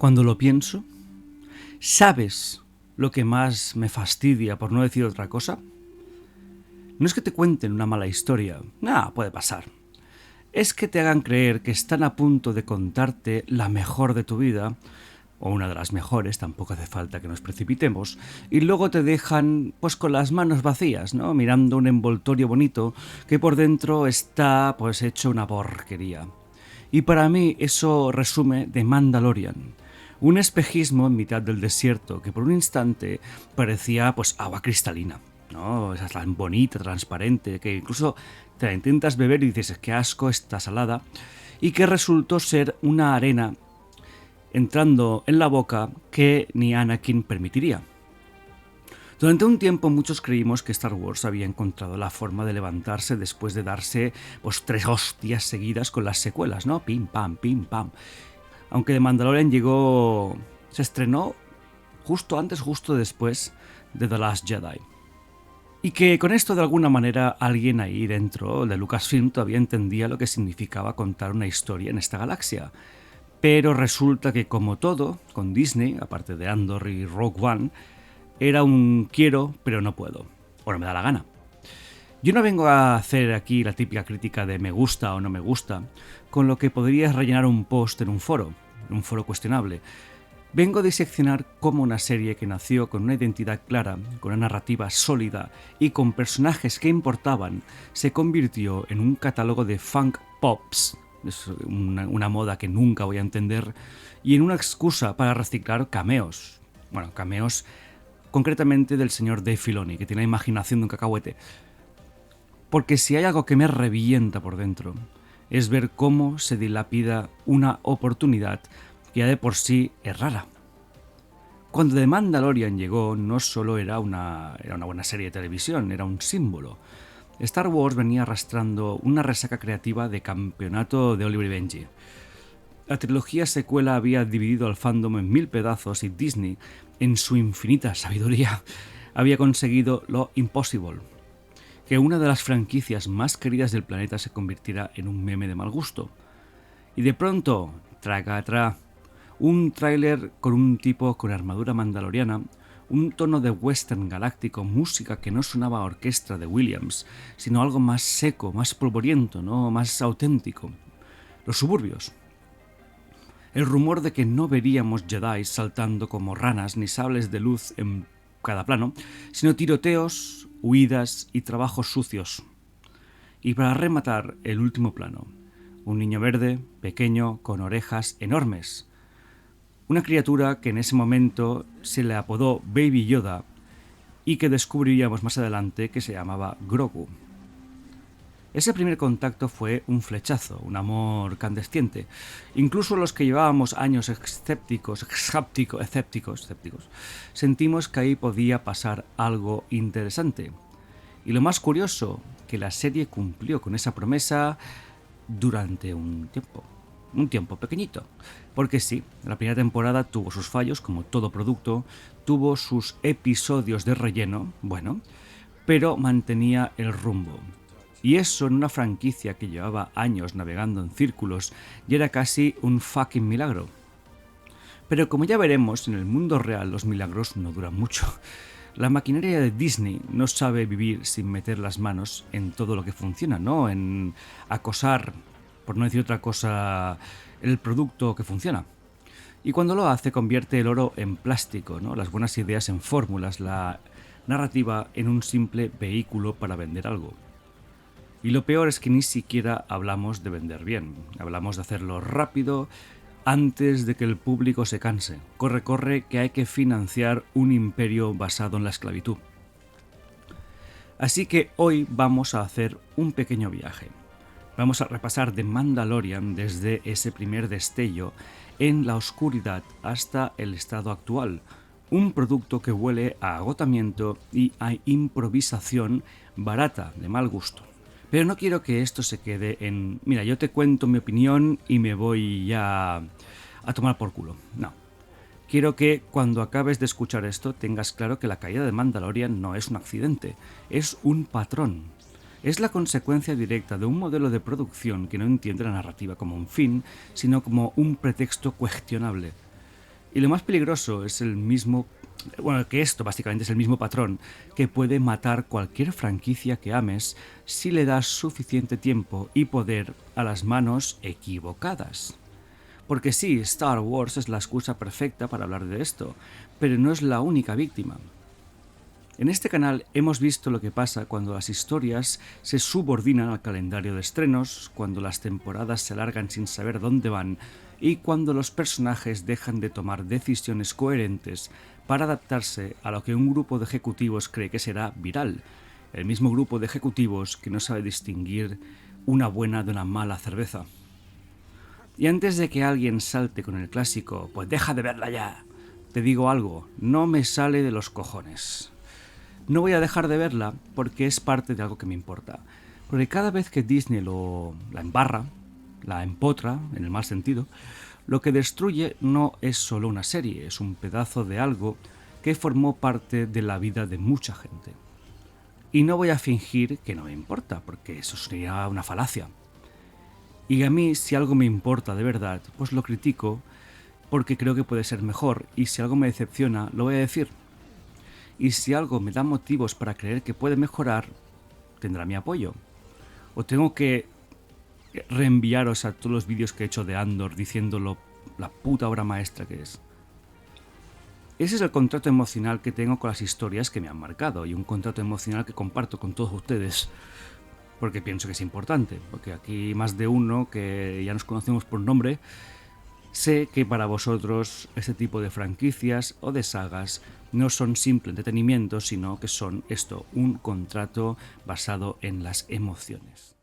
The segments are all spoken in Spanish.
Cuando lo pienso, ¿sabes lo que más me fastidia, por no decir otra cosa? No es que te cuenten una mala historia, puede pasar. Es que te hagan creer que están a punto de contarte la mejor de tu vida, o una de las mejores, tampoco hace falta que nos precipitemos, y luego te dejan pues con las manos vacías, ¿no? Mirando un envoltorio bonito que por dentro está pues hecho una porquería. Y para mí eso resume The Mandalorian. Un espejismo en mitad del desierto que por un instante parecía pues agua cristalina, ¿no? Esa tan bonita, transparente, que incluso te la intentas beber y dices, qué asco, está salada, y que resultó ser una arena entrando en la boca que ni Anakin permitiría. Durante un tiempo muchos creímos que Star Wars había encontrado la forma de levantarse después de darse pues 3 hostias seguidas con las secuelas, ¿no? Pim pam, pim pam. Aunque The Mandalorian se estrenó justo después de The Last Jedi. Y que con esto de alguna manera alguien ahí dentro de Lucasfilm todavía entendía lo que significaba contar una historia en esta galaxia. Pero resulta que como todo, con Disney, aparte de Andor y Rogue One, era un quiero pero no puedo, o no me da la gana. Yo no vengo a hacer aquí la típica crítica de me gusta o no me gusta, con lo que podrías rellenar un post en un foro cuestionable. Vengo a diseccionar cómo una serie que nació con una identidad clara, con una narrativa sólida y con personajes que importaban, se convirtió en un catálogo de funk pops, es una moda que nunca voy a entender, y en una excusa para reciclar cameos. Bueno, cameos concretamente del señor Dave Filoni, que tiene la imaginación de un cacahuete. Porque si hay algo que me revienta por dentro, es ver cómo se dilapida una oportunidad que ya de por sí es rara. Cuando The Mandalorian llegó, no solo era una buena serie de televisión, era un símbolo. Star Wars venía arrastrando una resaca creativa de campeonato de Oliver y Benji. La trilogía secuela había dividido al fandom en 1000 pedazos y Disney, en su infinita sabiduría, había conseguido lo impossible: que una de las franquicias más queridas del planeta se convirtiera en un meme de mal gusto. Y de pronto, traca, un tráiler con un tipo con armadura mandaloriana, un tono de western galáctico, música que no sonaba a orquesta de Williams, sino algo más seco, más polvoriento, ¿no? Más auténtico. Los suburbios. El rumor de que no veríamos Jedi saltando como ranas ni sables de luz en cada plano, sino tiroteos, huidas y trabajos sucios. Y para rematar, el último plano. Un niño verde, pequeño, con orejas enormes. Una criatura que en ese momento se le apodó Baby Yoda y que descubriríamos más adelante que se llamaba Grogu. Ese primer contacto fue un flechazo, un amor candesciente. Incluso los que llevábamos años escépticos, sentimos que ahí podía pasar algo interesante. Y lo más curioso, que la serie cumplió con esa promesa durante un tiempo pequeñito. Porque sí, la primera temporada tuvo sus fallos, como todo producto, tuvo sus episodios de relleno, bueno, pero mantenía el rumbo. Y eso en una franquicia que llevaba años navegando en círculos y era casi un fucking milagro. Pero como ya veremos, en el mundo real los milagros no duran mucho. La maquinaria de Disney no sabe vivir sin meter las manos en todo lo que funciona, ¿no? En acosar, por no decir otra cosa, el producto que funciona. Y cuando lo hace, convierte el oro en plástico, ¿no? Las buenas ideas en fórmulas, la narrativa en un simple vehículo para vender algo. Y lo peor es que ni siquiera hablamos de vender bien, hablamos de hacerlo rápido antes de que el público se canse. Corre, que hay que financiar un imperio basado en la esclavitud. Así que hoy vamos a hacer un pequeño viaje. Vamos a repasar The Mandalorian desde ese primer destello en la oscuridad hasta el estado actual. Un producto que huele a agotamiento y a improvisación barata, de mal gusto. Pero no quiero que esto se quede en, mira, yo te cuento mi opinión y me voy ya a tomar por culo. No. Quiero que cuando acabes de escuchar esto tengas claro que la caída de Mandalorian no es un accidente, es un patrón. Es la consecuencia directa de un modelo de producción que no entiende la narrativa como un fin, sino como un pretexto cuestionable. Y lo más peligroso es el mismo... Bueno, que esto básicamente es el mismo patrón que puede matar cualquier franquicia que ames si le das suficiente tiempo y poder a las manos equivocadas. Porque sí, Star Wars es la excusa perfecta para hablar de esto, pero no es la única víctima. En este canal hemos visto lo que pasa cuando las historias se subordinan al calendario de estrenos, cuando las temporadas se alargan sin saber dónde van y cuando los personajes dejan de tomar decisiones coherentes para adaptarse a lo que un grupo de ejecutivos cree que será viral, el mismo grupo de ejecutivos que no sabe distinguir una buena de una mala cerveza. Y antes de que alguien salte con el clásico, pues deja de verla ya, te digo algo, no me sale de los cojones. No voy a dejar de verla porque es parte de algo que me importa. Porque cada vez que Disney la embarra, la empotra, en el mal sentido, lo que destruye no es solo una serie, es un pedazo de algo que formó parte de la vida de mucha gente. Y no voy a fingir que no me importa, porque eso sería una falacia. Y a mí, si algo me importa de verdad, pues lo critico porque creo que puede ser mejor, y si algo me decepciona, lo voy a decir. Y si algo me da motivos para creer que puede mejorar, tendrá mi apoyo. O tengo que reenviaros a todos los vídeos que he hecho de Andor diciéndolo la puta obra maestra que es. Ese es el contrato emocional que tengo con las historias que me han marcado, y un contrato emocional que comparto con todos ustedes, porque pienso que es importante, porque aquí más de uno que ya nos conocemos por nombre. Sé que para vosotros este tipo de franquicias o de sagas no son simple entretenimiento, sino que son esto, un contrato basado en las emociones.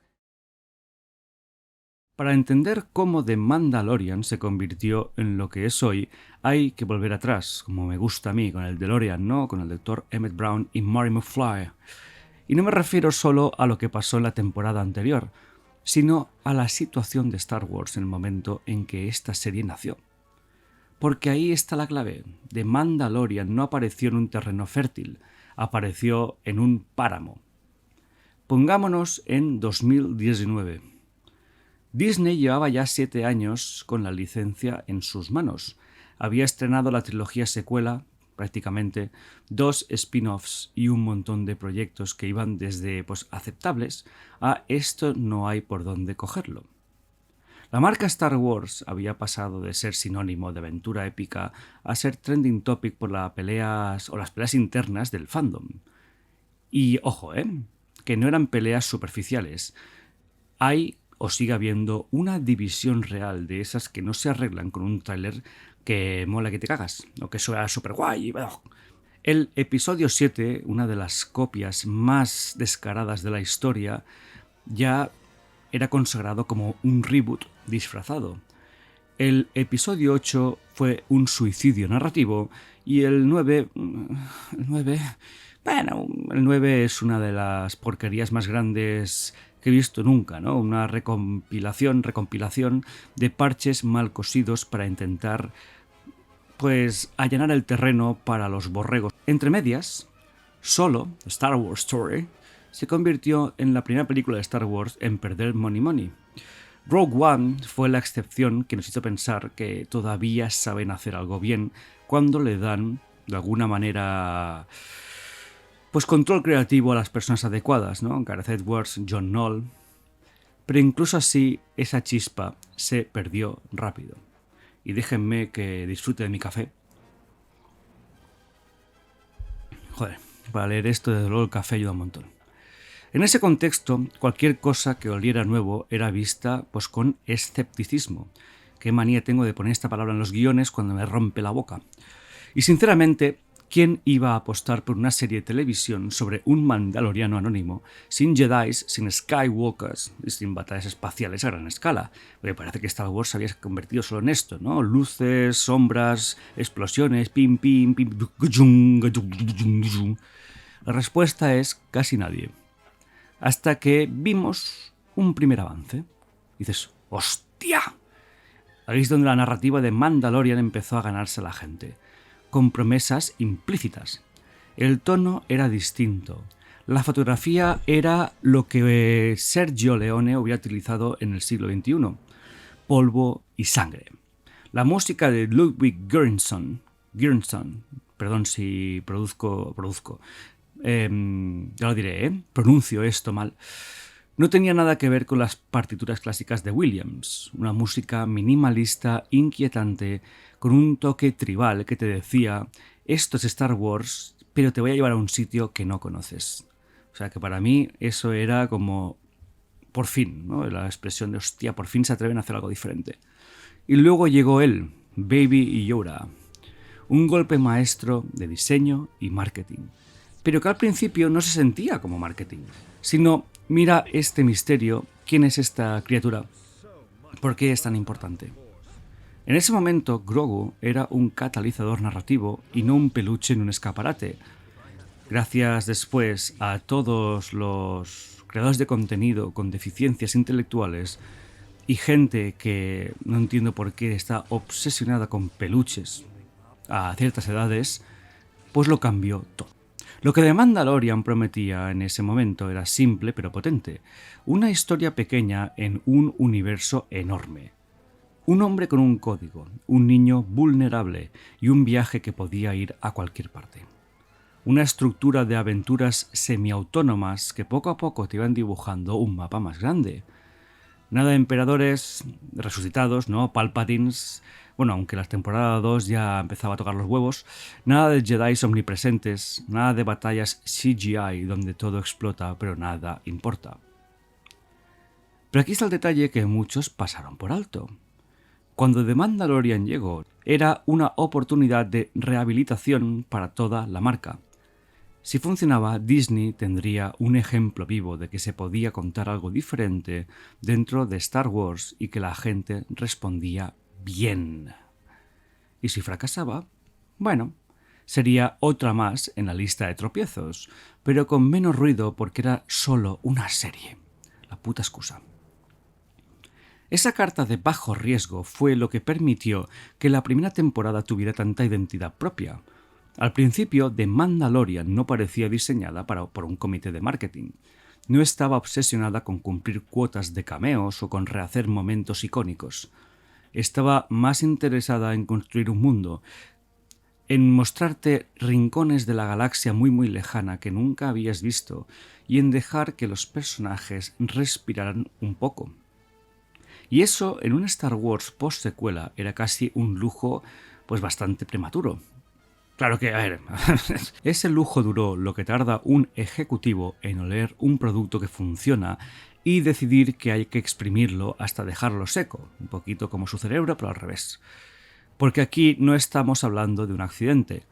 Para entender cómo The Mandalorian se convirtió en lo que es hoy, hay que volver atrás, como me gusta a mí, con el DeLorean, ¿no? Con el Dr. Emmett Brown y Marty McFly. Y no me refiero solo a lo que pasó en la temporada anterior, sino a la situación de Star Wars en el momento en que esta serie nació. Porque ahí está la clave. The Mandalorian no apareció en un terreno fértil, apareció en un páramo. Pongámonos en 2019. Disney llevaba ya 7 años con la licencia en sus manos. Había estrenado la trilogía secuela, prácticamente 2 spin-offs y un montón de proyectos que iban desde aceptables a esto no hay por dónde cogerlo. La marca Star Wars había pasado de ser sinónimo de aventura épica a ser trending topic por las peleas internas del fandom. Y ojo, que no eran peleas superficiales. Hay o sigue habiendo una división real de esas que no se arreglan con un tráiler que mola que te cagas, o que suena súper guay. El episodio 7, una de las copias más descaradas de la historia, ya era consagrado como un reboot disfrazado. El episodio 8 fue un suicidio narrativo y el 9 es una de las porquerías más grandes que he visto nunca, ¿no? Una recompilación de parches mal cosidos para intentar allanar el terreno para los borregos. Entre medias, Solo, Star Wars Story, se convirtió en la primera película de Star Wars en perder money. Rogue One fue la excepción que nos hizo pensar que todavía saben hacer algo bien cuando le dan, de alguna manera, control creativo a las personas adecuadas, ¿no? Gareth Edwards, John Knoll. Pero incluso así, esa chispa se perdió rápido. Y déjenme que disfrute de mi café. Joder, para leer esto, desde luego el café ayuda un montón. En ese contexto, cualquier cosa que oliera nuevo era vista con escepticismo. Qué manía tengo de poner esta palabra en los guiones cuando me rompe la boca. Y sinceramente, ¿quién iba a apostar por una serie de televisión sobre un mandaloriano anónimo, sin Jedis, sin Skywalkers y sin batallas espaciales a gran escala? Porque parece que Star Wars se había convertido solo en esto, ¿no? Luces, sombras, explosiones, pim, pim, pim. La respuesta es casi nadie. Hasta que vimos un primer avance. Dices, ¡hostia! Ahí es donde la narrativa de Mandalorian empezó a ganarse a la gente, con promesas implícitas. El tono era distinto. La fotografía era lo que Sergio Leone hubiera utilizado en el siglo XXI. Polvo y sangre. La música de Ludwig Göransson, perdón si produzco, ya lo diré, pronuncio esto mal, no tenía nada que ver con las partituras clásicas de Williams, una música minimalista, inquietante, con un toque tribal que te decía, esto es Star Wars, pero te voy a llevar a un sitio que no conoces. O sea que para mí eso era como, por fin, ¿no? La expresión de hostia, por fin se atreven a hacer algo diferente. Y luego llegó él, Baby Yoda, un golpe maestro de diseño y marketing, pero que al principio no se sentía como marketing, sino mira este misterio, ¿quién es esta criatura? ¿Por qué es tan importante? En ese momento, Grogu era un catalizador narrativo y no un peluche en un escaparate. Gracias después a todos los creadores de contenido con deficiencias intelectuales y gente que no entiendo por qué está obsesionada con peluches a ciertas edades, pues lo cambió todo. Lo que The Mandalorian prometía en ese momento era simple pero potente, una historia pequeña en un universo enorme. Un hombre con un código, un niño vulnerable y un viaje que podía ir a cualquier parte. Una estructura de aventuras semiautónomas que poco a poco te iban dibujando un mapa más grande. Nada de emperadores resucitados, ¿no? Palpatines. Bueno, aunque la temporada 2 ya empezaba a tocar los huevos. Nada de Jedi omnipresentes. Nada de batallas CGI donde todo explota, pero nada importa. Pero aquí está el detalle que muchos pasaron por alto. Cuando The Mandalorian llegó, era una oportunidad de rehabilitación para toda la marca. Si funcionaba, Disney tendría un ejemplo vivo de que se podía contar algo diferente dentro de Star Wars y que la gente respondía bien. Y si fracasaba, bueno, sería otra más en la lista de tropiezos, pero con menos ruido porque era solo una serie. La puta excusa. Esa carta de bajo riesgo fue lo que permitió que la primera temporada tuviera tanta identidad propia. Al principio, The Mandalorian no parecía diseñada por un comité de marketing. No estaba obsesionada con cumplir cuotas de cameos o con rehacer momentos icónicos. Estaba más interesada en construir un mundo, en mostrarte rincones de la galaxia muy lejana que nunca habías visto y en dejar que los personajes respiraran un poco. Y eso en un Star Wars post-secuela era casi un lujo pues bastante prematuro. Claro que, a ver, ese lujo duró lo que tarda un ejecutivo en oler un producto que funciona y decidir que hay que exprimirlo hasta dejarlo seco, un poquito como su cerebro, pero al revés. Porque aquí no estamos hablando de un accidente.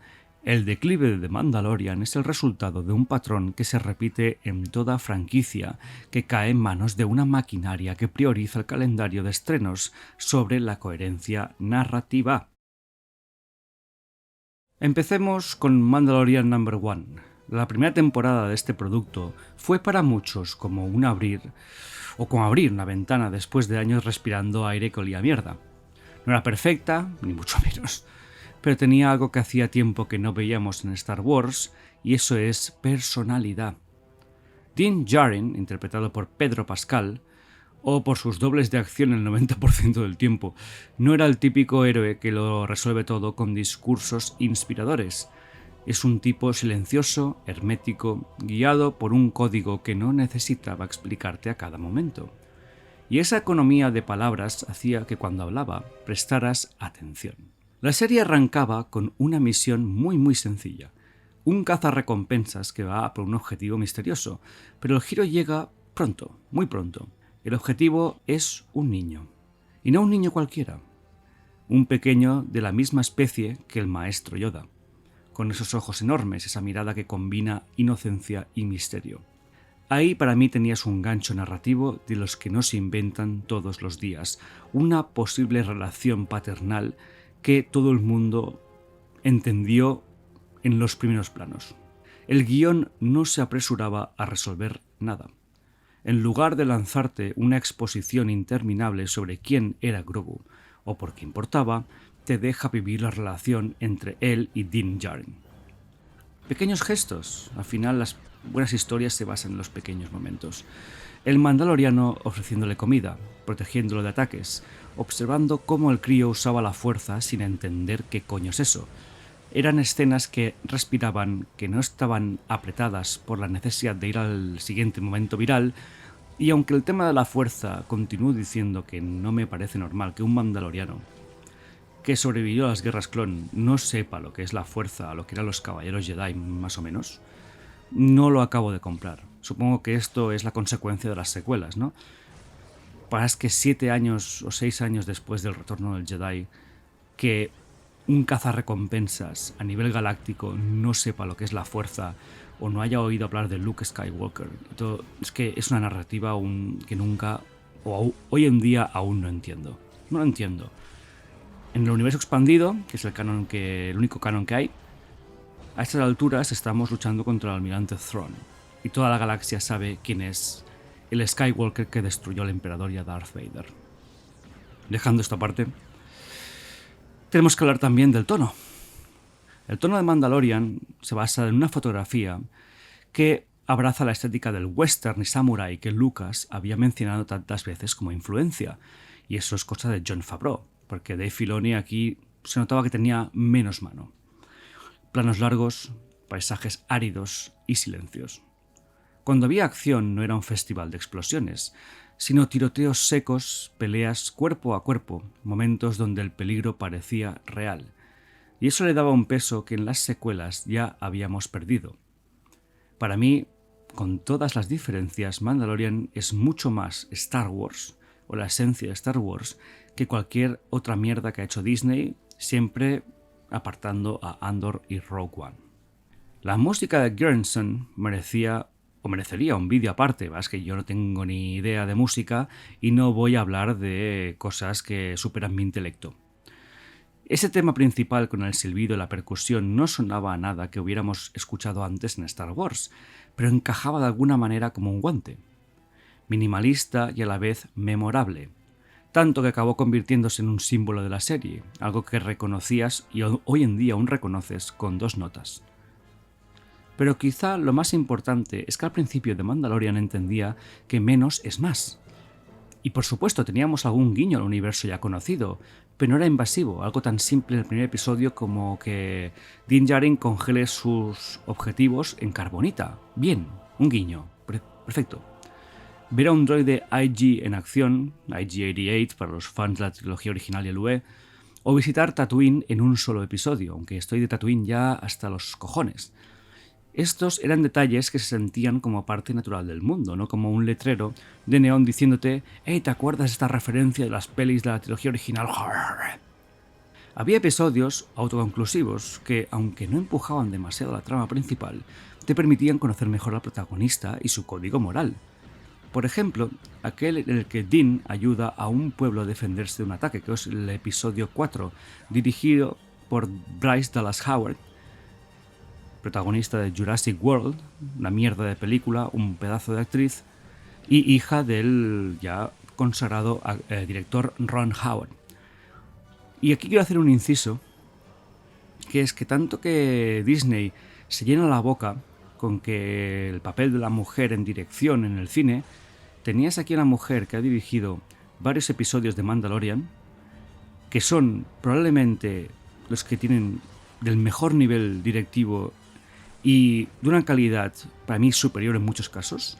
El declive de The Mandalorian es el resultado de un patrón que se repite en toda franquicia que cae en manos de una maquinaria que prioriza el calendario de estrenos sobre la coherencia narrativa. Empecemos con Mandalorian No. 1. La primera temporada de este producto fue para muchos como un abrir una ventana después de años respirando aire que olía a mierda. No era perfecta, ni mucho menos, pero tenía algo que hacía tiempo que no veíamos en Star Wars, y eso es personalidad. Din Djarin, interpretado por Pedro Pascal, o por sus dobles de acción el 90% del tiempo, no era el típico héroe que lo resuelve todo con discursos inspiradores. Es un tipo silencioso, hermético, guiado por un código que no necesitaba explicarte a cada momento. Y esa economía de palabras hacía que cuando hablaba prestaras atención. La serie arrancaba con una misión muy sencilla. Un cazarrecompensas que va por un objetivo misterioso, pero el giro llega pronto, muy pronto. El objetivo es un niño. Y no un niño cualquiera. Un pequeño de la misma especie que el maestro Yoda. Con esos ojos enormes, esa mirada que combina inocencia y misterio. Ahí para mí tenías un gancho narrativo de los que no se inventan todos los días. Una posible relación paternal que todo el mundo entendió en los primeros planos. El guión no se apresuraba a resolver nada. En lugar de lanzarte una exposición interminable sobre quién era Grogu o por qué importaba, te deja vivir la relación entre él y Din Djarin. Pequeños gestos, al final las buenas historias se basan en los pequeños momentos. El mandaloriano ofreciéndole comida, protegiéndolo de ataques, observando cómo el crío usaba la fuerza sin entender qué coño es eso. Eran escenas que respiraban, que no estaban apretadas por la necesidad de ir al siguiente momento viral, y aunque el tema de la fuerza continúo diciendo que no me parece normal que un mandaloriano que sobrevivió a las guerras clon no sepa lo que es la fuerza, lo que eran los caballeros Jedi más o menos, no lo acabo de comprar. Supongo que esto es la consecuencia de las secuelas, ¿no? Para que 7 años o 6 años después del retorno del Jedi, que un cazarrecompensas a nivel galáctico no sepa lo que es la fuerza o no haya oído hablar de Luke Skywalker. Es que es una narrativa que nunca, o hoy en día aún no entiendo. No lo entiendo. En el universo expandido, que es el único canon que hay, a estas alturas estamos luchando contra el almirante Thrawn, y toda la galaxia sabe quién es el Skywalker que destruyó al emperador y a Darth Vader. Dejando esto aparte, tenemos que hablar también del tono. El tono de Mandalorian se basa en una fotografía que abraza la estética del western y samurai que Lucas había mencionado tantas veces como influencia, y eso es cosa de Jon Favreau, porque Dave Filoni aquí se notaba que tenía menos mano. Planos largos, paisajes áridos y silencios. Cuando había acción no era un festival de explosiones, sino tiroteos secos, peleas cuerpo a cuerpo, momentos donde el peligro parecía real. Y eso le daba un peso que en las secuelas ya habíamos perdido. Para mí, con todas las diferencias, Mandalorian es mucho más Star Wars, o la esencia de Star Wars, que cualquier otra mierda que ha hecho Disney, siempre apartando a Andor y Rogue One. La música de Göransson merecería un vídeo aparte. Es que yo no tengo ni idea de música y no voy a hablar de cosas que superan mi intelecto. Ese tema principal con el silbido y la percusión no sonaba a nada que hubiéramos escuchado antes en Star Wars, pero encajaba de alguna manera como un guante. Minimalista y a la vez memorable, tanto que acabó convirtiéndose en un símbolo de la serie, algo que reconocías y hoy en día aún reconoces con 2 notas. Pero quizá lo más importante es que al principio de Mandalorian entendía que menos es más. Y por supuesto teníamos algún guiño al universo ya conocido, pero no era invasivo, algo tan simple en el primer episodio como que Din Djarin congele sus objetivos en carbonita. Bien, un guiño, perfecto. Ver a un droide IG en acción, IG-88 para los fans de la trilogía original y el UE, o visitar Tatooine en un solo episodio, aunque estoy de Tatooine ya hasta los cojones. Estos eran detalles que se sentían como parte natural del mundo, no como un letrero de neón diciéndote «Hey, ¿te acuerdas de esta referencia de las pelis de la trilogía original?» Había episodios autoconclusivos que, aunque no empujaban demasiado la trama principal, te permitían conocer mejor al protagonista y su código moral. Por ejemplo, aquel en el que Din ayuda a un pueblo a defenderse de un ataque, que es el episodio 4, dirigido por Bryce Dallas Howard, protagonista de Jurassic World, una mierda de película, un pedazo de actriz, y hija del ya consagrado director Ron Howard. Y aquí quiero hacer un inciso, que es que tanto que Disney se llena la boca con que el papel de la mujer en dirección en el cine, tenías aquí a una mujer que ha dirigido varios episodios de Mandalorian, que son probablemente los que tienen del mejor nivel directivo y de una calidad para mí superior en muchos casos,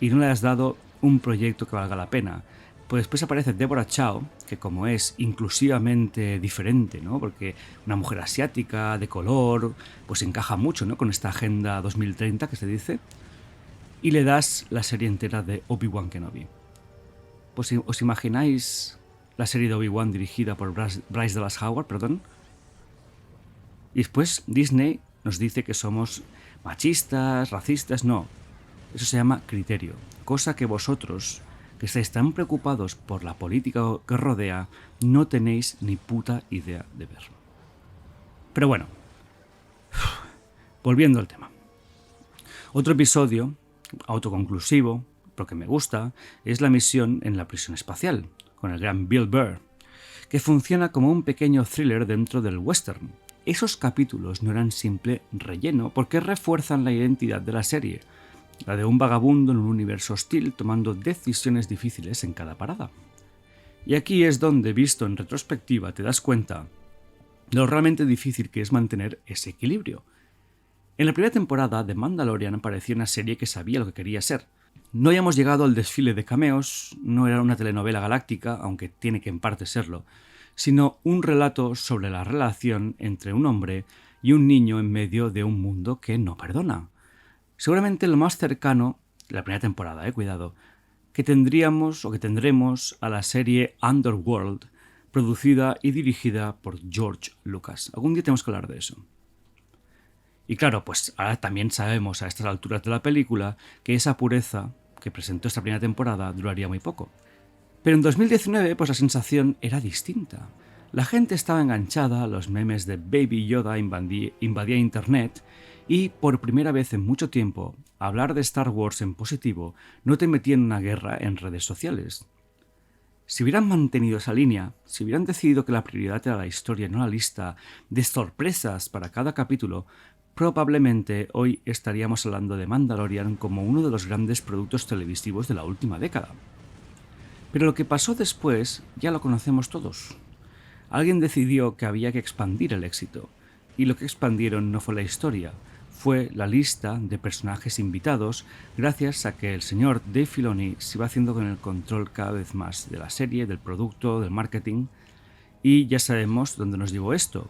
y no le has dado un proyecto que valga la pena. Pues después aparece Deborah Chow, que como es inclusivamente diferente, ¿no? Porque una mujer asiática, de color, pues encaja mucho, ¿no? Con esta agenda 2030 que se dice, y le das la serie entera de Obi-Wan Kenobi. Pues os imagináis la serie de Obi-Wan dirigida por Bryce Dallas Howard, perdón. Y después Disney nos dice que somos machistas, racistas, no. Eso se llama criterio, cosa que vosotros, que estáis tan preocupados por la política que os rodea, no tenéis ni puta idea de ver. Pero bueno, volviendo al tema. Otro episodio autoconclusivo, porque me gusta, es la misión en la prisión espacial, con el gran Bill Burr, que funciona como un pequeño thriller dentro del western. Esos capítulos no eran simple relleno porque refuerzan la identidad de la serie, la de un vagabundo en un universo hostil tomando decisiones difíciles en cada parada. Y aquí es donde, visto en retrospectiva, te das cuenta de lo realmente difícil que es mantener ese equilibrio. En la primera temporada de Mandalorian parecía una serie que sabía lo que quería ser. No habíamos llegado al desfile de cameos, no era una telenovela galáctica, aunque tiene que en parte serlo, sino un relato sobre la relación entre un hombre y un niño en medio de un mundo que no perdona. Seguramente lo más cercano, la primera temporada, cuidado, que tendríamos o que tendremos a la serie Underworld, producida y dirigida por George Lucas. Algún día tenemos que hablar de eso. Y claro, pues ahora también sabemos a estas alturas de la película que esa pureza que presentó esta primera temporada duraría muy poco. Pero en 2019 pues la sensación era distinta. La gente estaba enganchada, los memes de Baby Yoda invadía internet y por primera vez en mucho tiempo hablar de Star Wars en positivo no te metía en una guerra en redes sociales. Si hubieran mantenido esa línea, si hubieran decidido que la prioridad era la historia y no la lista de sorpresas para cada capítulo, probablemente hoy estaríamos hablando de Mandalorian como uno de los grandes productos televisivos de la última década. Pero lo que pasó después ya lo conocemos todos. Alguien decidió que había que expandir el éxito, y lo que expandieron no fue la historia, fue la lista de personajes invitados gracias a que el señor Dave Filoni se iba haciendo con el control cada vez más de la serie, del producto, del marketing, y ya sabemos dónde nos llevó esto.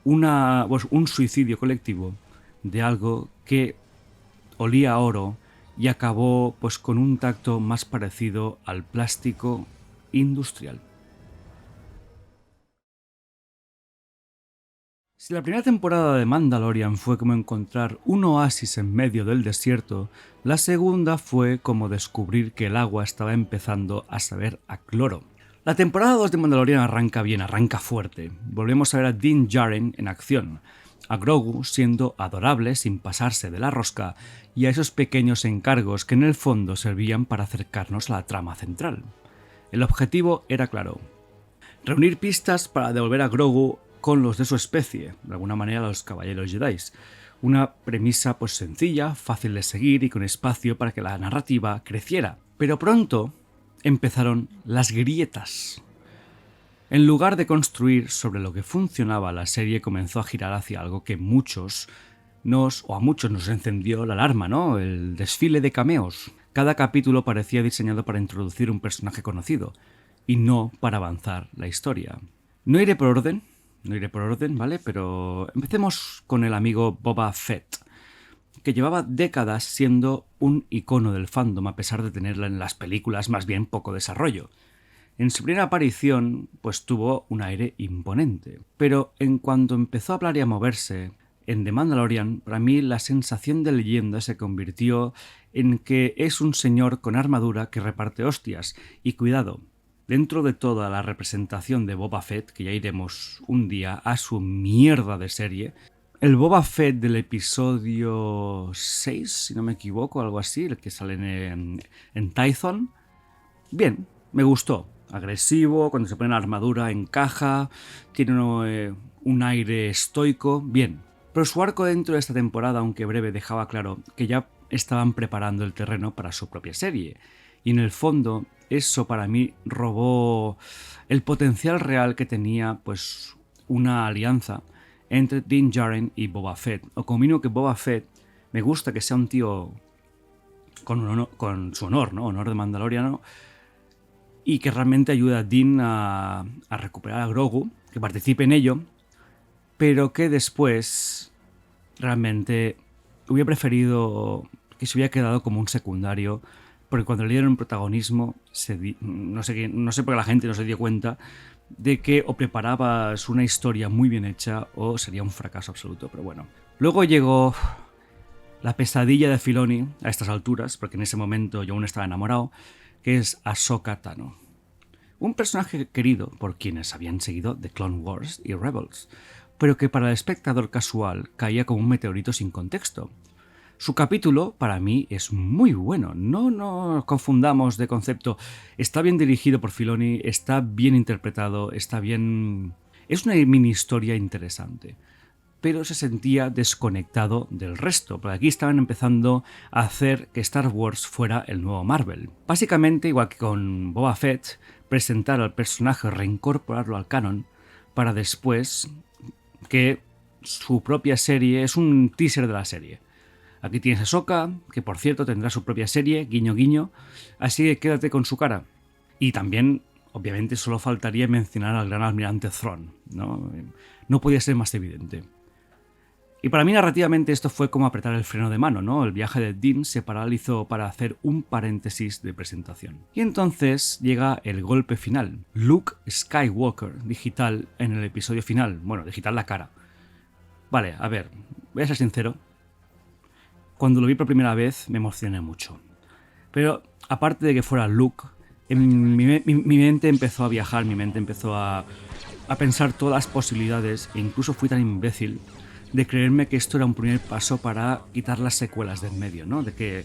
Un suicidio colectivo de algo que olía a oro y acabó pues con un tacto más parecido al plástico industrial. Si la primera temporada de Mandalorian fue como encontrar un oasis en medio del desierto, la segunda fue como descubrir que el agua estaba empezando a saber a cloro. La temporada 2 de Mandalorian arranca bien, arranca fuerte. Volvemos a ver a Din Djarin en acción, a Grogu siendo adorable sin pasarse de la rosca y a esos pequeños encargos que en el fondo servían para acercarnos a la trama central. El objetivo era claro: reunir pistas para devolver a Grogu con los de su especie, de alguna manera los caballeros Jedi. Una premisa pues sencilla, fácil de seguir y con espacio para que la narrativa creciera. Pero pronto empezaron las grietas. En lugar de construir sobre lo que funcionaba, la serie comenzó a girar hacia algo que a muchos nos encendió la alarma, ¿no? El desfile de cameos. Cada capítulo parecía diseñado para introducir un personaje conocido y no para avanzar la historia. No iré por orden, ¿vale? Pero empecemos con el amigo Boba Fett, que llevaba décadas siendo un icono del fandom a pesar de tenerla en las películas más bien poco desarrollo. En su primera aparición, pues tuvo un aire imponente, pero en cuanto empezó a hablar y a moverse, en The Mandalorian, para mí la sensación de leyenda se convirtió en que es un señor con armadura que reparte hostias, y cuidado, dentro de toda la representación de Boba Fett, que ya iremos un día a su mierda de serie, el Boba Fett del episodio 6, si no me equivoco, algo así, el que sale en Tython, bien, me gustó. Agresivo, cuando se pone la armadura encaja, tiene un aire estoico, bien. Pero su arco dentro de esta temporada, aunque breve, dejaba claro que ya estaban preparando el terreno para su propia serie. Y en el fondo, eso para mí robó el potencial real que tenía pues una alianza entre Din Djarin y Boba Fett. O como mínimo que Boba Fett me gusta que sea un tío con su honor, ¿no? Honor de mandaloriano, y que realmente ayuda a Din a recuperar a Grogu, que participe en ello, pero que después realmente hubiera preferido que se hubiera quedado como un secundario, porque cuando le dieron un protagonismo, no sé por qué la gente no se dio cuenta de que o preparabas una historia muy bien hecha o sería un fracaso absoluto, pero bueno. Luego llegó la pesadilla de Filoni a estas alturas, porque en ese momento yo aún estaba enamorado, que es Ahsoka Tano. Un personaje querido por quienes habían seguido The Clone Wars y Rebels, pero que para el espectador casual caía como un meteorito sin contexto. Su capítulo, para mí, es muy bueno. No confundamos de concepto. Está bien dirigido por Filoni, está bien interpretado, está bien... Es una mini historia interesante. pero se sentía desconectado del resto, porque aquí estaban empezando a hacer que Star Wars fuera el nuevo Marvel. Básicamente, igual que con Boba Fett, presentar al personaje, reincorporarlo al canon, para después que su propia serie es un teaser de la serie. Aquí tienes a Ahsoka, que por cierto tendrá su propia serie, guiño guiño, así que quédate con su cara. Y también, obviamente, solo faltaría mencionar al gran almirante Thrawn, ¿no? No podía ser más evidente. Y para mí narrativamente esto fue como apretar el freno de mano, ¿no? El viaje de Din se paralizó para hacer un paréntesis de presentación. Y entonces llega el golpe final. Luke Skywalker, digital en el episodio final. Bueno, digital la cara. Vale, a ver, voy a ser sincero. Cuando lo vi por primera vez me emocioné mucho. Pero aparte de que fuera Luke, mi mente empezó a viajar, mi mente empezó a pensar todas las posibilidades e incluso fui tan imbécil de creerme que esto era un primer paso para quitar las secuelas del medio, ¿no? De que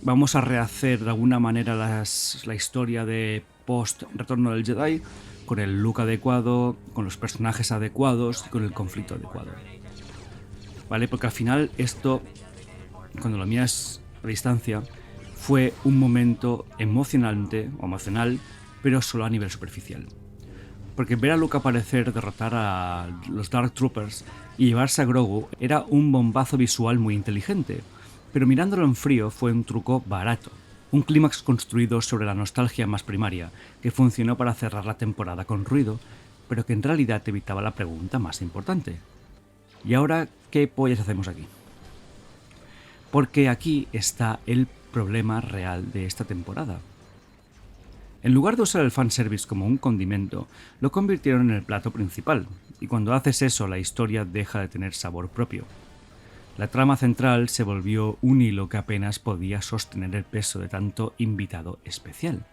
vamos a rehacer de alguna manera la historia de post-Retorno del Jedi con el look adecuado, con los personajes adecuados y con el conflicto adecuado. ¿Vale? Porque al final esto, cuando lo miras a distancia, fue un momento emocional, pero solo a nivel superficial. Porque ver a Luke aparecer, derrotar a los Dark Troopers y llevarse a Grogu era un bombazo visual muy inteligente, pero mirándolo en frío fue un truco barato. Un clímax construido sobre la nostalgia más primaria, que funcionó para cerrar la temporada con ruido, pero que en realidad evitaba la pregunta más importante. ¿Y ahora qué pollas hacemos aquí? Porque aquí está el problema real de esta temporada. En lugar de usar el fanservice como un condimento, lo convirtieron en el plato principal, y cuando haces eso la historia deja de tener sabor propio. La trama central se volvió un hilo que apenas podía sostener el peso de tanto invitado especial.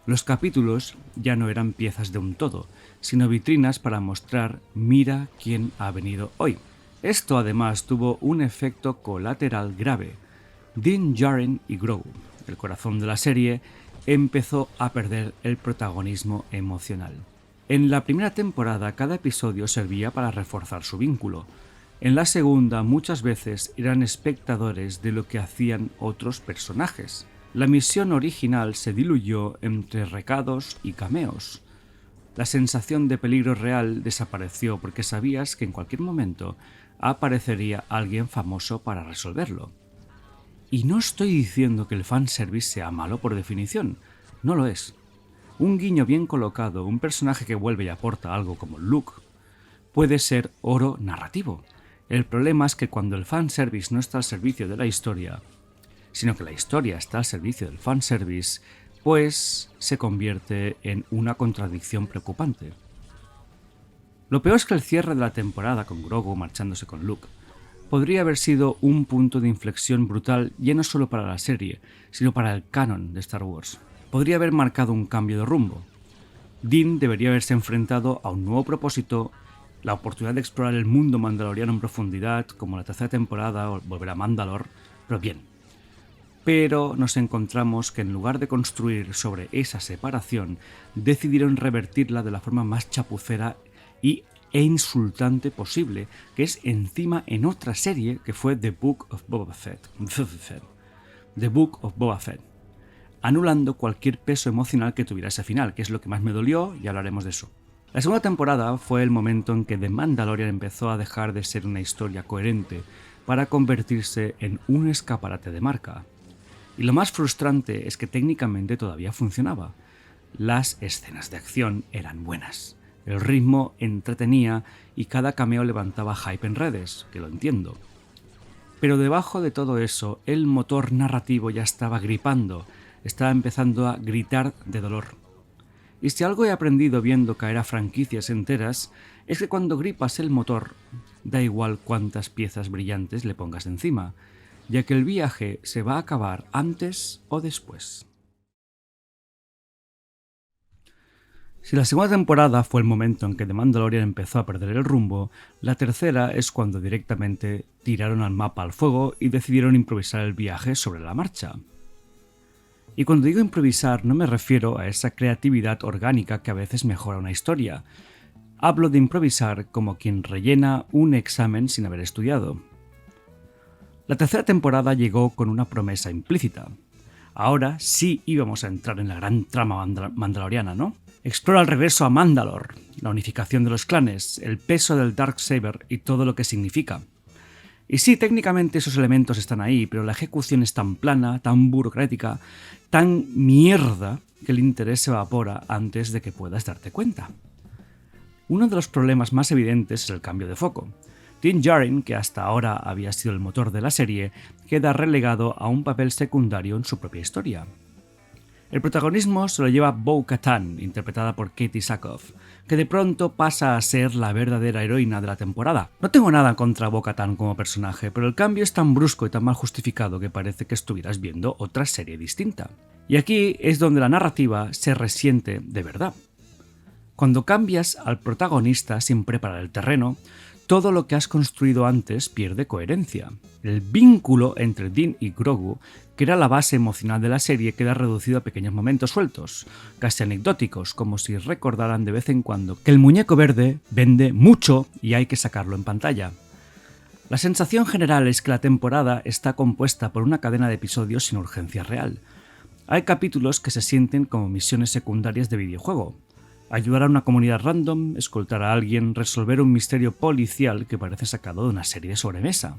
Los capítulos ya no eran piezas de un todo, sino vitrinas para mostrar «mira quién ha venido hoy». Esto además tuvo un efecto colateral grave. Din Djarin y Grogu, el corazón de la serie, empezó a perder el protagonismo emocional. En la primera temporada cada episodio servía para reforzar su vínculo. En la segunda muchas veces eran espectadores de lo que hacían otros personajes. La misión original se diluyó entre recados y cameos. La sensación de peligro real desapareció porque sabías que en cualquier momento aparecería alguien famoso para resolverlo. Y no estoy diciendo que el fanservice sea malo por definición, no lo es. Un guiño bien colocado, un personaje que vuelve y aporta algo como Luke, puede ser oro narrativo. El problema es que cuando el fanservice no está al servicio de la historia, sino que la historia está al servicio del fanservice, pues se convierte en una contradicción preocupante. Lo peor es que el cierre de la temporada con Grogu marchándose con Luke podría haber sido un punto de inflexión brutal ya no solo para la serie, sino para el canon de Star Wars. Podría haber marcado un cambio de rumbo. Din debería haberse enfrentado a un nuevo propósito, la oportunidad de explorar el mundo mandaloriano en profundidad, como la tercera temporada o volver a Mandalore, pero bien. Pero nos encontramos que en lugar de construir sobre esa separación, decidieron revertirla de la forma más chapucera e insultante posible, que es encima en otra serie que fue The Book of Boba Fett. The Book of Boba Fett. Anulando cualquier peso emocional que tuviera ese final, que es lo que más me dolió y hablaremos de eso. La segunda temporada fue el momento en que The Mandalorian empezó a dejar de ser una historia coherente para convertirse en un escaparate de marca. Y lo más frustrante es que técnicamente todavía funcionaba. Las escenas de acción eran buenas. El ritmo entretenía y cada cameo levantaba hype en redes, que lo entiendo. Pero debajo de todo eso, el motor narrativo ya estaba gripando, estaba empezando a gritar de dolor. Y si algo he aprendido viendo caer a franquicias enteras, es que cuando gripas el motor, da igual cuántas piezas brillantes le pongas encima, ya que el viaje se va a acabar antes o después. Si la segunda temporada fue el momento en que The Mandalorian empezó a perder el rumbo, la tercera es cuando directamente tiraron al mapa al fuego y decidieron improvisar el viaje sobre la marcha. Y cuando digo improvisar no me refiero a esa creatividad orgánica que a veces mejora una historia. Hablo de improvisar como quien rellena un examen sin haber estudiado. La tercera temporada llegó con una promesa implícita. Ahora sí íbamos a entrar en la gran trama mandaloriana, ¿no? Explora el regreso a Mandalore, la unificación de los clanes, el peso del Darksaber y todo lo que significa. Y sí, técnicamente esos elementos están ahí, pero la ejecución es tan plana, tan burocrática, tan mierda, que el interés se evapora antes de que puedas darte cuenta. Uno de los problemas más evidentes es el cambio de foco. Din Djarin, que hasta ahora había sido el motor de la serie, queda relegado a un papel secundario en su propia historia. El protagonismo se lo lleva Bo-Katan, interpretada por Katee Sackhoff, que de pronto pasa a ser la verdadera heroína de la temporada. No tengo nada contra Bo-Katan como personaje, pero el cambio es tan brusco y tan mal justificado que parece que estuvieras viendo otra serie distinta. Y aquí es donde la narrativa se resiente de verdad. Cuando cambias al protagonista sin preparar el terreno, todo lo que has construido antes pierde coherencia. El vínculo entre Din y Grogu, que era la base emocional de la serie, queda reducido a pequeños momentos sueltos, casi anecdóticos, como si recordaran de vez en cuando que el muñeco verde vende mucho y hay que sacarlo en pantalla. La sensación general es que la temporada está compuesta por una cadena de episodios sin urgencia real. Hay capítulos que se sienten como misiones secundarias de videojuego. Ayudar a una comunidad random, escoltar a alguien, resolver un misterio policial que parece sacado de una serie de sobremesa.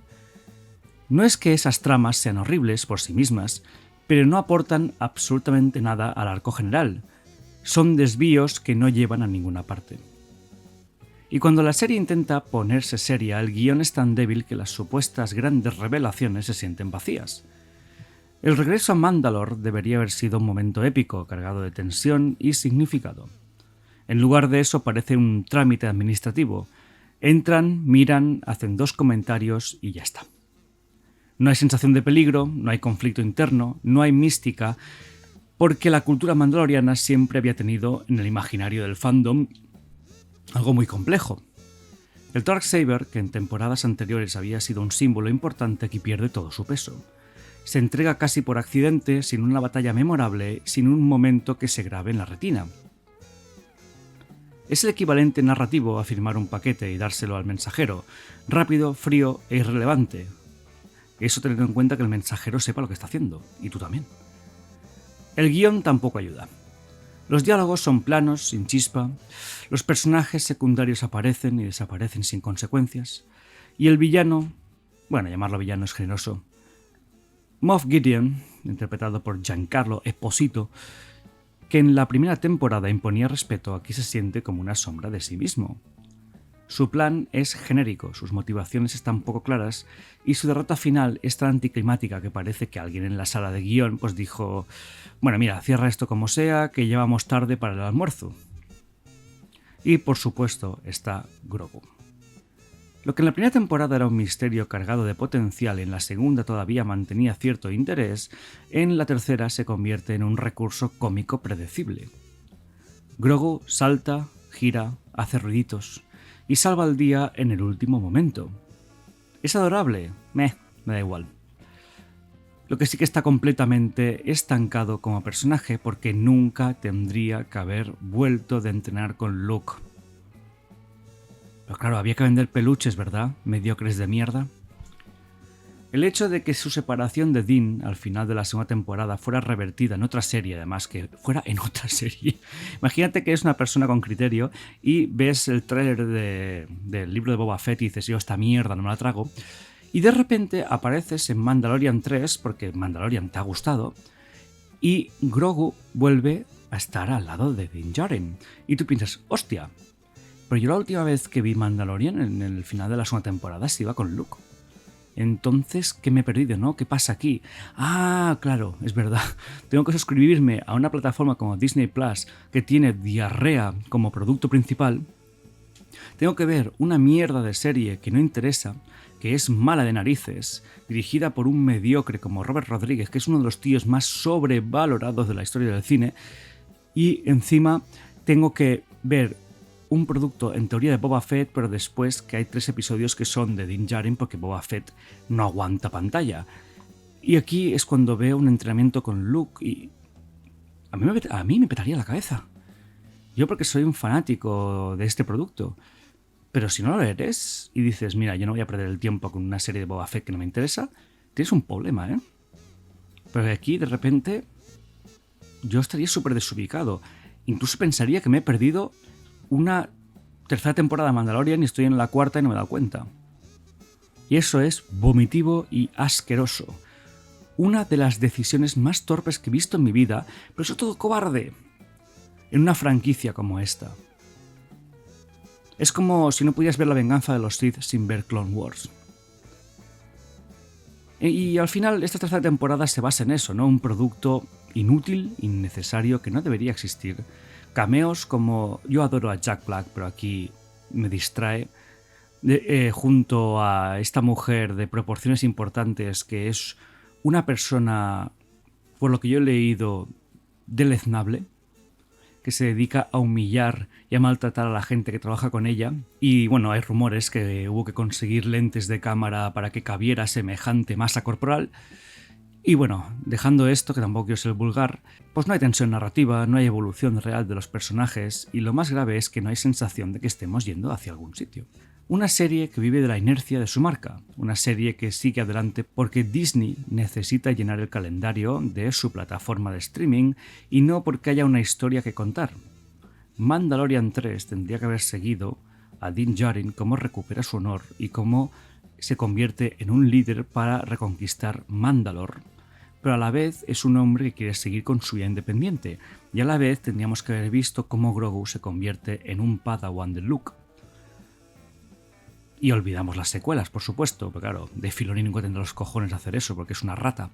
No es que esas tramas sean horribles por sí mismas, pero no aportan absolutamente nada al arco general. Son desvíos que no llevan a ninguna parte. Y cuando la serie intenta ponerse seria, el guión es tan débil que las supuestas grandes revelaciones se sienten vacías. El regreso a Mandalore debería haber sido un momento épico, cargado de tensión y significado. En lugar de eso parece un trámite administrativo. Entran, miran, hacen 2 comentarios y ya está. No hay sensación de peligro, no hay conflicto interno, no hay mística, porque la cultura mandaloriana siempre había tenido en el imaginario del fandom algo muy complejo. El Darksaber, que en temporadas anteriores había sido un símbolo importante, aquí pierde todo su peso. Se entrega casi por accidente, sin una batalla memorable, sin un momento que se grabe en la retina. Es el equivalente narrativo a firmar un paquete y dárselo al mensajero, rápido, frío e irrelevante. Eso teniendo en cuenta que el mensajero sepa lo que está haciendo, y tú también. El guión tampoco ayuda. Los diálogos son planos, sin chispa, los personajes secundarios aparecen y desaparecen sin consecuencias, y el villano, bueno, llamarlo villano es generoso, Moff Gideon, interpretado por Giancarlo Esposito, que en la primera temporada imponía respeto, aquí se siente como una sombra de sí mismo. Su plan es genérico, sus motivaciones están poco claras y su derrota final es tan anticlimática que parece que alguien en la sala de guión pues dijo: bueno, mira, cierra esto como sea, que ya vamos tarde para el almuerzo. Y por supuesto está Grogu. Lo que en la primera temporada era un misterio cargado de potencial, en la segunda todavía mantenía cierto interés, en la tercera se convierte en un recurso cómico predecible. Grogu salta, gira, hace ruiditos y salva el día en el último momento. ¿Es adorable? Me da igual. Lo que sí que está completamente estancado como personaje, porque nunca tendría que haber vuelto de entrenar con Luke. Pero claro, había que vender peluches, ¿verdad? Mediocres de mierda. El hecho de que su separación de Din al final de la segunda temporada fuera revertida en otra serie, además que fuera en otra serie. Imagínate que eres una persona con criterio y ves el tráiler del libro de Boba Fett y dices: yo esta mierda no me la trago. Y de repente apareces en Mandalorian 3, porque Mandalorian te ha gustado, y Grogu vuelve a estar al lado de Din Djarin. Y tú piensas: hostia, pero yo la última vez que vi Mandalorian en el final de la segunda temporada se iba con Luke. Entonces, ¿qué me he perdido, no? ¿Qué pasa aquí? Ah, claro, es verdad. Tengo que suscribirme a una plataforma como Disney Plus, que tiene diarrea como producto principal. Tengo que ver una mierda de serie que no interesa, que es mala de narices, dirigida por un mediocre como Robert Rodríguez, que es uno de los tíos más sobrevalorados de la historia del cine, y encima tengo que ver un producto en teoría de Boba Fett, pero después que hay 3 episodios que son de Din Djarin porque Boba Fett no aguanta pantalla. Y aquí es cuando veo un entrenamiento con Luke y a mí me petaría la cabeza. Yo porque soy un fanático de este producto. Pero si no lo eres y dices, mira, yo no voy a perder el tiempo con una serie de Boba Fett que no me interesa, tienes un problema, ¿eh? Pero aquí, de repente, yo estaría súper desubicado. Incluso pensaría que me he perdido una tercera temporada de Mandalorian y estoy en la cuarta y no me he dado cuenta. Y eso es vomitivo y asqueroso. Una de las decisiones más torpes que he visto en mi vida, pero sobre todo cobarde, en una franquicia como esta. Es como si no pudieras ver La venganza de los Sith sin ver Clone Wars. Y al final esta tercera temporada se basa en eso, ¿no? Un producto inútil, innecesario, que no debería existir. Cameos como yo adoro a Jack Black, pero aquí me distrae. Junto a esta mujer de proporciones importantes que es una persona, por lo que yo he leído, deleznable, que se dedica a humillar y a maltratar a la gente que trabaja con ella. Y bueno, hay rumores que hubo que conseguir lentes de cámara para que cabiera semejante masa corporal. Y bueno, dejando esto, que tampoco quiero ser vulgar, pues no hay tensión narrativa, no hay evolución real de los personajes y lo más grave es que no hay sensación de que estemos yendo hacia algún sitio. Una serie que vive de la inercia de su marca, una serie que sigue adelante porque Disney necesita llenar el calendario de su plataforma de streaming y no porque haya una historia que contar. Mandalorian 3 tendría que haber seguido a Din Djarin cómo recupera su honor y cómo se convierte en un líder para reconquistar Mandalore, pero a la vez es un hombre que quiere seguir con su vida independiente, y a la vez tendríamos que haber visto cómo Grogu se convierte en un Padawan de Luke. Y olvidamos las secuelas, por supuesto, pero claro, Dave Filoni nunca tendrá los cojones de hacer eso, porque es una rata,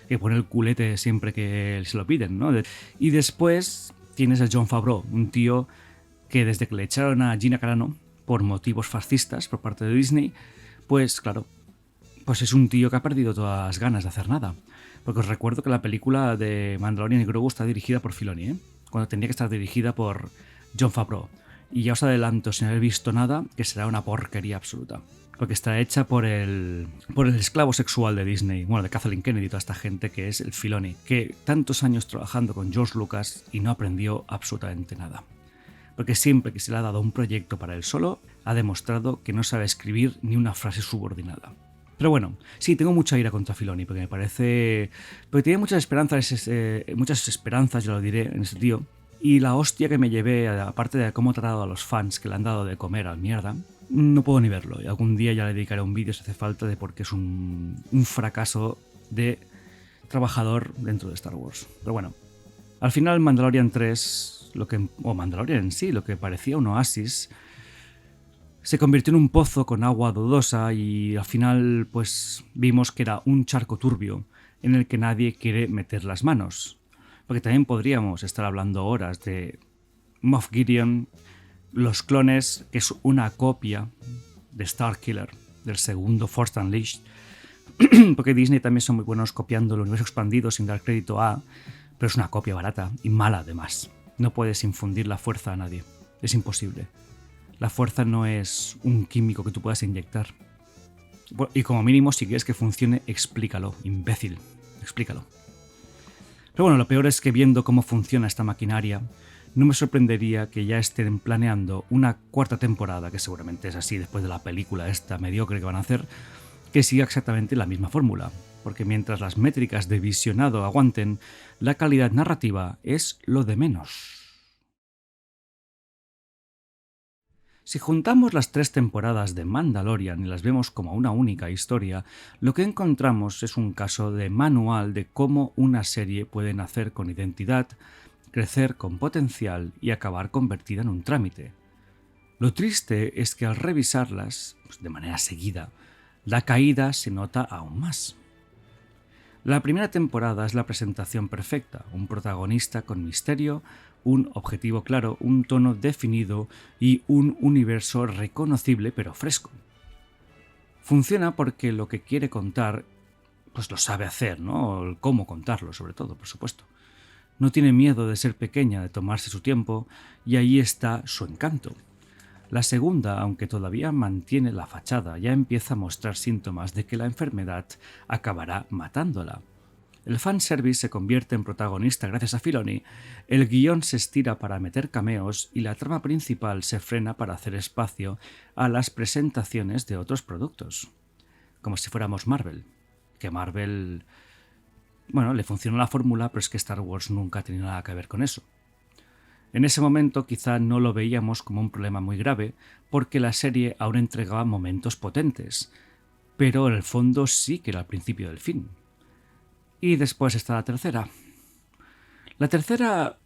que pone el culete siempre que se lo piden, ¿no? Y después tienes a Jon Favreau, un tío que desde que le echaron a Gina Carano por motivos fascistas por parte de Disney, pues claro, pues es un tío que ha perdido todas las ganas de hacer nada. Porque os recuerdo que la película de Mandalorian y Grogu está dirigida por Filoni, ¿eh? Cuando tendría que estar dirigida por Jon Favreau. Y ya os adelanto, sin haber visto nada, que será una porquería absoluta. Porque está hecha por el esclavo sexual de Disney, bueno, de Kathleen Kennedy y toda esta gente, que es el Filoni, que tantos años trabajando con George Lucas y no aprendió absolutamente nada. Porque siempre que se le ha dado un proyecto para él solo, ha demostrado que no sabe escribir ni una frase subordinada. Pero bueno, sí, tengo mucha ira contra Filoni, porque me parece... Porque tiene muchas esperanzas, yo lo diré, en ese tío. Y la hostia que me llevé, aparte de cómo he tratado a los fans que le han dado de comer al mierda, no puedo ni verlo. Y algún día ya le dedicaré un vídeo si hace falta de por qué es un fracaso de trabajador dentro de Star Wars. Pero bueno, al final Mandalorian 3, o Mandalorian en sí, lo que parecía un oasis, se convirtió en un pozo con agua dudosa y al final pues vimos que era un charco turbio en el que nadie quiere meter las manos. Porque también podríamos estar hablando horas de Moff Gideon, los clones, que es una copia de Starkiller, del segundo Force Unleashed, porque Disney también son muy buenos copiando el universo expandido sin dar crédito a, pero es una copia barata y mala además. No puedes infundir la fuerza a nadie, es imposible. La fuerza no es un químico que tú puedas inyectar. Y como mínimo, si quieres que funcione, explícalo, imbécil, explícalo. Pero bueno, lo peor es que viendo cómo funciona esta maquinaria, no me sorprendería que ya estén planeando una cuarta temporada, que seguramente es así después de la película esta mediocre que van a hacer, que siga exactamente la misma fórmula. Porque mientras las métricas de visionado aguanten, la calidad narrativa es lo de menos. Si juntamos las 3 temporadas de Mandalorian y las vemos como una única historia, lo que encontramos es un caso de manual de cómo una serie puede nacer con identidad, crecer con potencial y acabar convertida en un trámite. Lo triste es que al revisarlas, pues de manera seguida, la caída se nota aún más. La primera temporada es la presentación perfecta, un protagonista con misterio, un objetivo claro, un tono definido y un universo reconocible pero fresco. Funciona porque lo que quiere contar, pues lo sabe hacer, ¿no? Cómo contarlo, sobre todo, por supuesto. No tiene miedo de ser pequeña, de tomarse su tiempo, y ahí está su encanto. La segunda, aunque todavía mantiene la fachada, ya empieza a mostrar síntomas de que la enfermedad acabará matándola. El fanservice se convierte en protagonista gracias a Filoni, el guión se estira para meter cameos y la trama principal se frena para hacer espacio a las presentaciones de otros productos. Como si fuéramos Marvel. Que Marvel... Bueno, le funciona la fórmula, pero es que Star Wars nunca ha tenido nada que ver con eso. En ese momento quizá no lo veíamos como un problema muy grave, porque la serie aún entregaba momentos potentes, pero en el fondo sí que era el principio del fin. Y después está la tercera. La tercera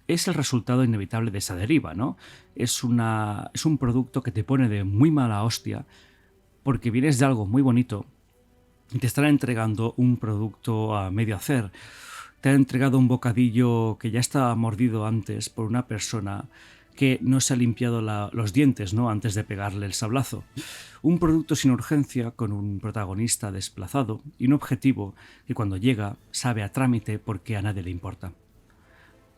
es el resultado inevitable de esa deriva, ¿no? Es un producto que te pone de muy mala hostia, porque vienes de algo muy bonito y te están entregando un producto a medio hacer. Te han entregado un bocadillo que ya estaba mordido antes por una persona que no se ha limpiado los dientes, ¿no?, antes de pegarle el sablazo. Un producto sin urgencia, con un protagonista desplazado y un objetivo que cuando llega sabe a trámite porque a nadie le importa.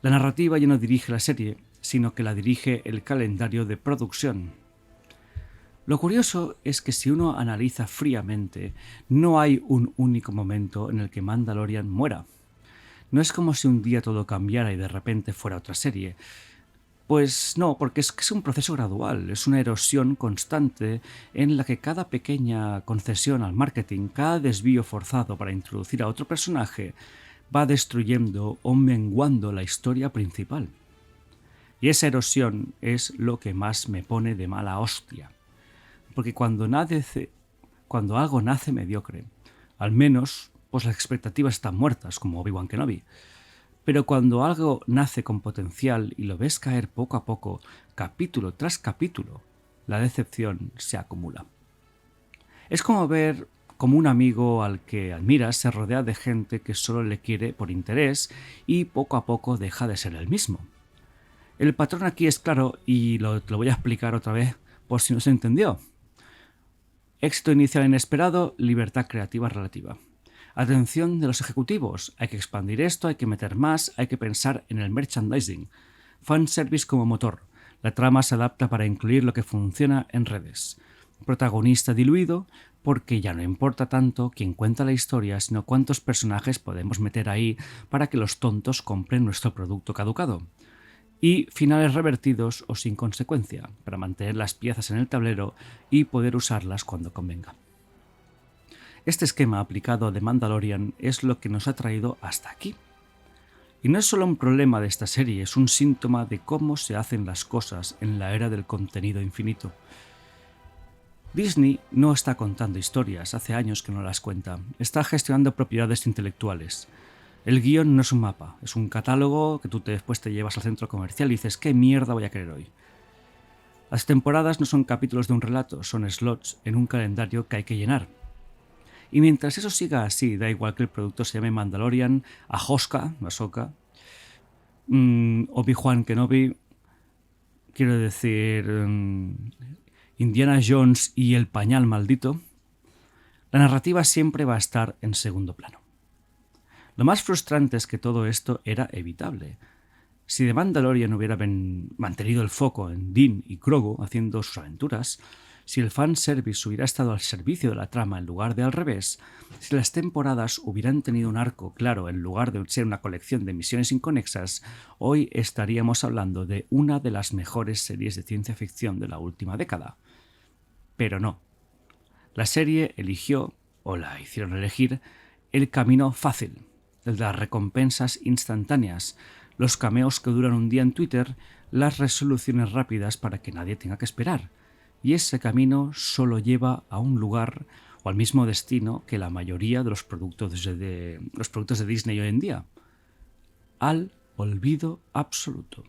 La narrativa ya no dirige la serie, sino que la dirige el calendario de producción. Lo curioso es que si uno analiza fríamente, no hay un único momento en el que Mandalorian muera. No es como si un día todo cambiara y de repente fuera otra serie. Pues no, porque es que es un proceso gradual, es una erosión constante en la que cada pequeña concesión al marketing, cada desvío forzado para introducir a otro personaje, va destruyendo o menguando la historia principal. Y esa erosión es lo que más me pone de mala hostia. Porque cuando algo nace mediocre, al menos pues las expectativas están muertas, como Obi-Wan Kenobi. Pero cuando algo nace con potencial y lo ves caer poco a poco, capítulo tras capítulo, la decepción se acumula. Es como ver como un amigo al que admiras se rodea de gente que solo le quiere por interés y poco a poco deja de ser el mismo. El patrón aquí es claro y te lo voy a explicar otra vez por si no se entendió. Éxito inicial inesperado, libertad creativa relativa. Atención de los ejecutivos, hay que expandir esto, hay que meter más, hay que pensar en el merchandising. Fanservice como motor. La trama se adapta para incluir lo que funciona en redes. Protagonista diluido, porque ya no importa tanto quién cuenta la historia, sino cuántos personajes podemos meter ahí para que los tontos compren nuestro producto caducado. Y finales revertidos o sin consecuencia, para mantener las piezas en el tablero y poder usarlas cuando convenga. Este esquema aplicado de Mandalorian es lo que nos ha traído hasta aquí. Y no es solo un problema de esta serie, es un síntoma de cómo se hacen las cosas en la era del contenido infinito. Disney no está contando historias, hace años que no las cuenta, está gestionando propiedades intelectuales. El guión no es un mapa, es un catálogo que tú después te llevas al centro comercial y dices ¿qué mierda voy a querer hoy? Las temporadas no son capítulos de un relato, son slots en un calendario que hay que llenar. Y mientras eso siga así, da igual que el producto se llame Mandalorian, Ahsoka, Obi-Wan Kenobi, quiero decir, Indiana Jones y el pañal maldito, la narrativa siempre va a estar en segundo plano. Lo más frustrante es que todo esto era evitable. Si The Mandalorian hubiera mantenido el foco en Din y Grogu haciendo sus aventuras, si el fanservice hubiera estado al servicio de la trama en lugar de al revés, si las temporadas hubieran tenido un arco claro en lugar de ser una colección de misiones inconexas, hoy estaríamos hablando de una de las mejores series de ciencia ficción de la última década. Pero no. La serie eligió, o la hicieron elegir, el camino fácil, el de las recompensas instantáneas, los cameos que duran un día en Twitter, las resoluciones rápidas para que nadie tenga que esperar. Y ese camino solo lleva a un lugar o al mismo destino que la mayoría de los productos de Disney hoy en día: al olvido absoluto.